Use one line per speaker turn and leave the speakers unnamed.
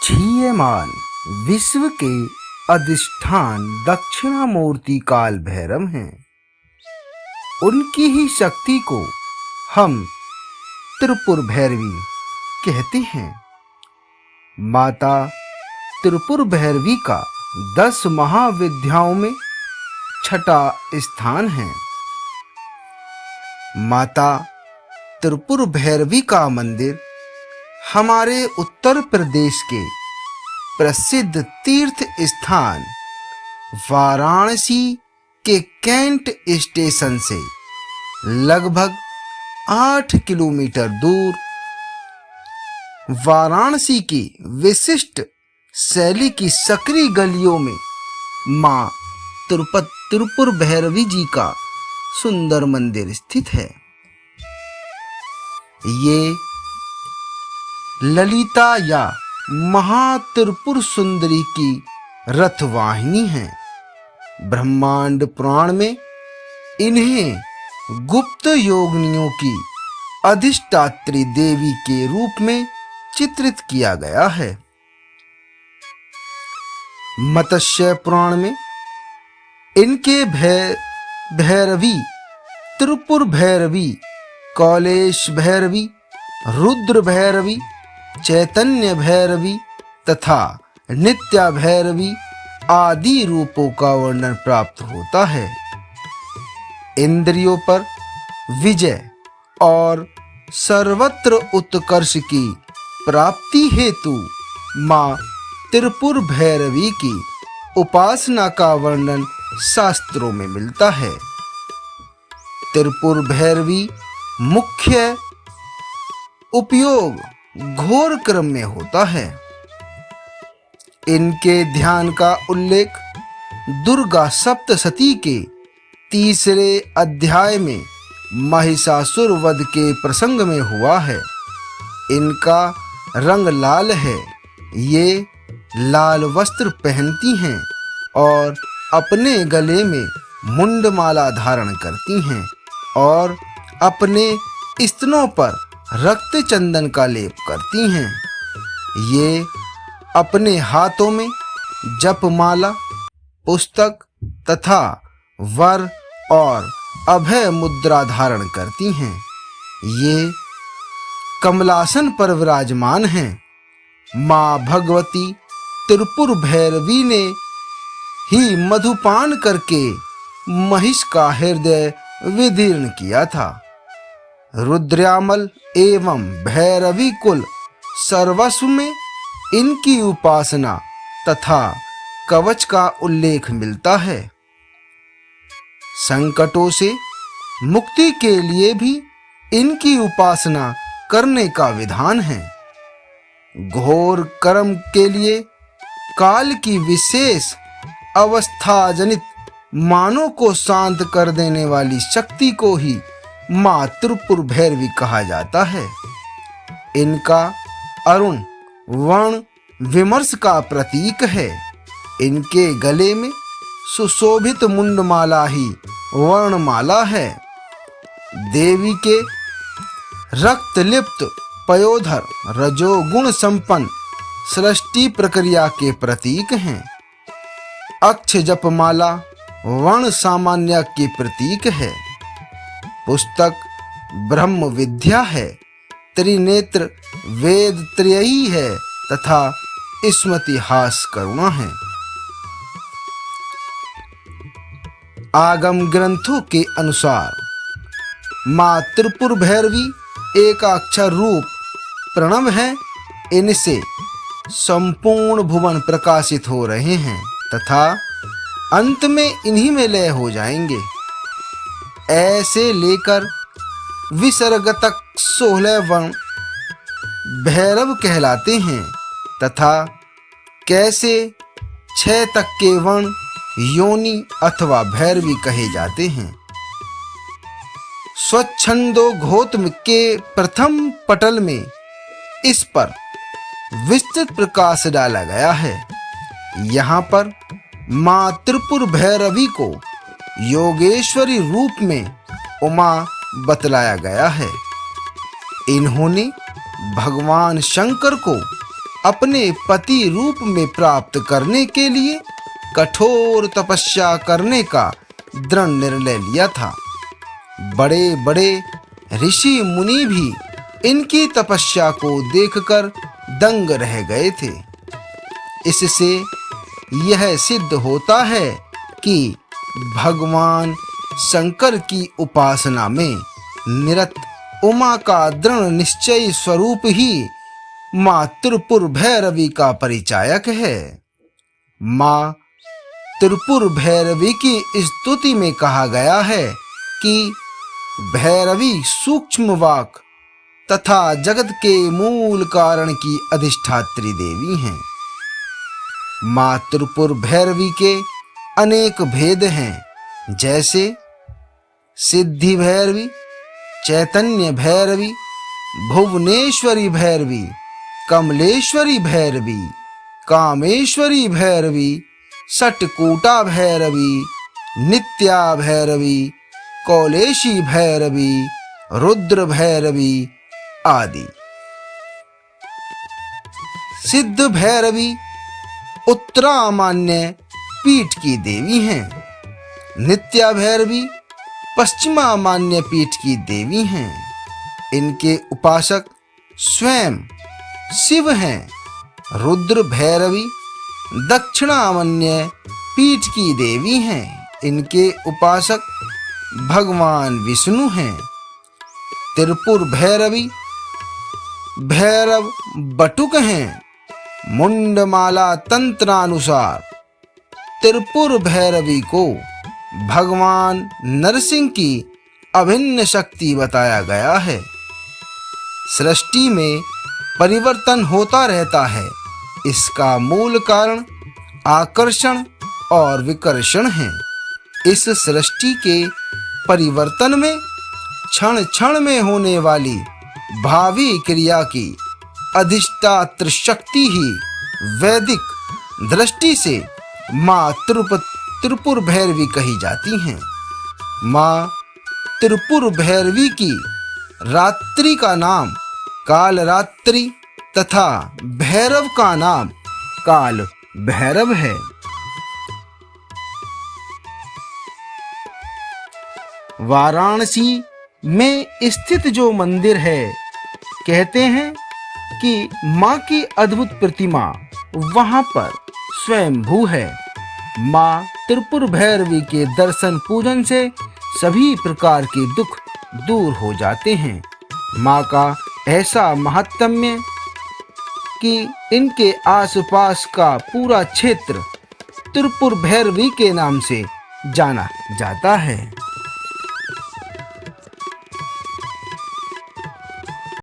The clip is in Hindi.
क्षीयमान विश्व के अधिष्ठान दक्षिणामूर्ति काल भैरव हैं। उनकी ही शक्ति को हम त्रिपुर भैरवी कहते हैं। माता त्रिपुर भैरवी का 10 महाविद्याओं में छठा स्थान है। माता त्रिपुर भैरवी का मंदिर हमारे उत्तर प्रदेश के प्रसिद्ध तीर्थ स्थान वाराणसी के कैंट स्टेशन से लगभग 8 किलोमीटर दूर वाराणसी की विशिष्ट शैली की सकरी गलियों में मां त्रिपुर भैरवी जी का सुंदर मंदिर स्थित है। ये ललिता या महात्रिपुर सुंदरी की रथवाहिनी है। ब्रह्मांड पुराण में इन्हें गुप्त योगिनियों की अधिष्ठात्री देवी के रूप में चित्रित किया गया है। मत्स्य पुराण में इनके भैरवी, त्रिपुर भैरवी, कौलेश भैरवी, रुद्र भैरवी, चैतन्य भैरवी तथा नित्या भैरवी आदि रूपों का वर्णन प्राप्त होता है। इंद्रियों पर विजय और सर्वत्र उत्कर्ष की प्राप्ति हेतु मां त्रिपुर भैरवी की उपासना का वर्णन शास्त्रों में मिलता है। त्रिपुर भैरवी मुख्य उपयोग घोर क्रम में होता है। इनके ध्यान का उल्लेख दुर्गा सप्तशती के 3 अध्याय में महिषासुर वध के प्रसंग में हुआ है। इनका रंग लाल है। ये लाल वस्त्र पहनती हैं और अपने गले में मुंडमाला धारण करती हैं और अपने स्तनों पर रक्त चंदन का लेप करती हैं। ये अपने हाथों में जपमाला, पुस्तक तथा वर और अभय मुद्रा धारण करती हैं। ये कमलासन पर विराजमान हैं। मां भगवती त्रिपुर भैरवी ने ही मधुपान करके महिष का हृदय विदीर्ण किया था। रुद्रयामल एवं भैरवी कुल सर्वस्व में इनकी उपासना तथा कवच का उल्लेख मिलता है। संकटों से मुक्ति के लिए भी इनकी उपासना करने का विधान है। घोर कर्म के लिए काल की विशेष अवस्था जनित मानों को शांत कर देने वाली शक्ति को ही मां त्रिपुर भैरवी कहा जाता है। इनका अरुण वर्ण विमर्श का प्रतीक है। इनके गले में सुशोभित मुंडमाला ही वर्णमाला है। देवी के रक्तलिप्त पयोधर रजोगुण संपन्न सृष्टि प्रक्रिया के प्रतीक हैं। अक्ष जपमाला वर्ण सामान्य के प्रतीक है। पुस्तक ब्रह्म विद्या है। त्रिनेत्र वेद त्रयी है तथा स्मृतिहास करुणा है। आगम ग्रंथों के अनुसार मां त्रिपुर भैरवी एकाक्षर रूप प्रणव है। इनसे संपूर्ण भुवन प्रकाशित हो रहे हैं तथा अंत में इन्हीं में लय हो जाएंगे। ऐसे लेकर विसर्ग तक 16 वर्ण भैरव कहलाते हैं तथा कैसे 6 तक के वर्ण योनि अथवा भैरवी कहे जाते हैं। स्वच्छंदो घोत्म के प्रथम पटल में इस पर विस्तृत प्रकाश डाला गया है। यहाँ पर मां त्रिपुर भैरवी को योगेश्वरी रूप में उमा बतलाया गया है। इन्होंने भगवान शंकर को अपने पति रूप में प्राप्त करने के लिए कठोर तपस्या करने का दृढ़ निर्णय लिया था। बड़े-बड़े ऋषि मुनि भी इनकी तपस्या को देखकर दंग रह गए थे। इससे यह सिद्ध होता है कि भगवान शंकर की उपासना में निरत उमा का दृढ़ निश्चयी स्वरूप ही माँ त्रिपुर भैरवी का परिचायक है। माँ त्रिपुर भैरवी की स्तुति में कहा गया है कि भैरवी सूक्ष्म वाक तथा जगत के मूल कारण की अधिष्ठात्री देवी हैं। माँ त्रिपुर भैरवी के अनेक भेद हैं, जैसे सिद्धि भैरवी, चैतन्य भैरवी, भुवनेश्वरी भैरवी, कमलेश्वरी भैरवी, कामेश्वरी भैरवी, षटकूटा भैरवी, नित्या भैरवी, कौलेशी भैरवी, रुद्र भैरवी आदि। सिद्ध भैरवी उत्तरामान्य पीठ की देवी हैं। नित्या भैरवी पश्चिमामान्य पीठ की देवी हैं। इनके उपासक स्वयं शिव हैं। रुद्र भैरवी दक्षिणामान्य पीठ की देवी हैं। इनके उपासक भगवान विष्णु हैं। त्रिपुर भैरवी भैरव बटुक हैं। मुंडमाला तंत्रानुसार त्रिपुर भैरवी को भगवान नरसिंह की अभिन्न शक्ति बताया गया है। सृष्टि में परिवर्तन होता रहता है। इसका मूल कारण आकर्षण और विकर्षण है। इस सृष्टि के परिवर्तन में क्षण क्षण में होने वाली भावी क्रिया की अधिष्ठात्र शक्ति ही वैदिक दृष्टि से माँ त्रिपुर भैरवी कही जाती हैं। माँ त्रिपुर भैरवी की रात्रि का नाम कालरात्रि तथा भैरव का नाम काल भैरव है। वाराणसी में स्थित जो मंदिर है, कहते हैं कि माँ की अद्भुत प्रतिमा वहां पर स्वयंभू है। माँ त्रिपुर भैरवी के दर्शन पूजन से सभी प्रकार के दुख दूर हो जाते हैं। माँ का ऐसा महात्म्य कि इनके आसपास का पूरा क्षेत्र त्रिपुर भैरवी के नाम से जाना जाता है।